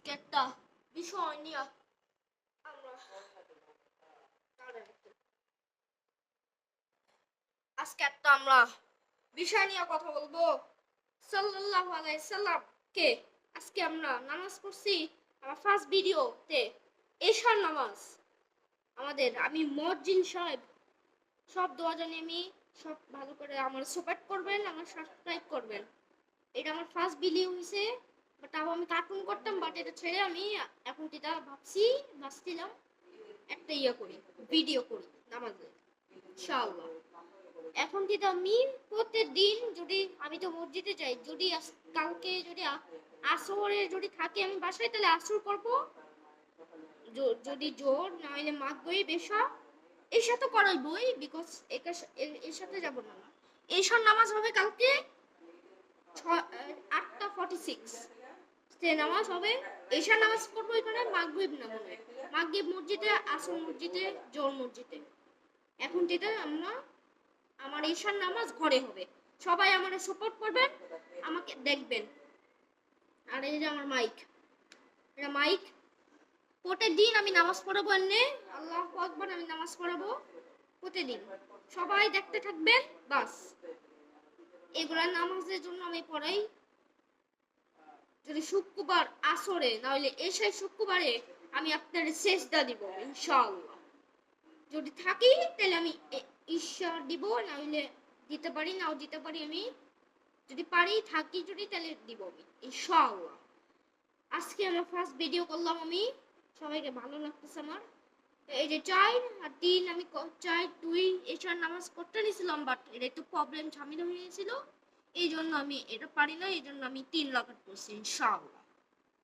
আজকে একটা বিষয় নিয়ে আমরা বিষয় নিয়ে কথা বলবো। সাল্লাল্লাহু আলাইহি সাল্লাম কে আজকে আমরা নামাজ পড়ছি আমার ফার্স্ট ভিডিওতে এশার নামাজ। আমি মুয়াজ্জিন সাহেব সব দোয়া জানি, আমি সব ভালো করে আমার সাপোর্ট করবেন, আমার সাবস্ক্রাইব করবেন। এটা আমার ফার্স্ট ভিডিও হইছে, বাট আমি কার্টুন করতাম, বাট এটা ছেড়ে আমি এখন যেটা ভাবছিলাম একটা করি, ভিডিও করি নামাজে ইনশাআল্লাহ। এখন যেটা আমি প্রতিদিন যদি আমি তো মসজিদে যাই, যদি কালকে যদি আসরে যদি থাকে আমি বাসায়, তাহলে আসর করব। যদি জোর না হলে মাগবই বেশা এর সাথে করাইবই, বিকজ এর সাথে যাব না। এশার নামাজ হবে কালকে 8:46 নামাজ হবে। এশার নামাজ পড়বো এখানে, মাগরিব না মনে হয় মাগরিব মসজিদে, আসর মসজিদে, জোর মসজিদে। এখন যেটা আমার এশার নামাজ ঘরে হবে। সবাই আমার সাপোর্ট করবেন, আমাকে দেখবেন। আর এই যে আমার মাইক, এটা মাইক। প্রতিদিন আমি নামাজ পড়াবো, এনে আল্লাহু আকবার আমি নামাজ পড়াবো প্রতিদিন। সবাই দেখতে থাকবেন বাস। এগুলা নামাজের জন্য আমি পড়াই। যদি শুক্রবার আসরে না হলে এশায় শুক্রবারে আমি আপনার সেজদা দিব ইনশাআল্লাহ। যদি থাকি তাহলে আমি ঈশ্বর দিব, না হলে দিতে পারি, নাও দিতে পারি। আমি যদি পারি থাকি, যদি তাহলে দিব আমি ইনশাআল্লাহ। আজকে আমার ফার্স্ট ভিডিও করলাম আমি, সবাইকে ভালো লাগতেছে আমার। এই যে 4 আর 3 আমি 4 2 এশার নামাজ পড়তে নিয়েছিলাম, বাট এটা একটু প্রবলেম ঝামেলা হয়ে গেছিল, এই জন্য আমি এটা পারি না, এই জন্য আমি 3 রাকাত পড়ছি ইনশাআল্লাহ।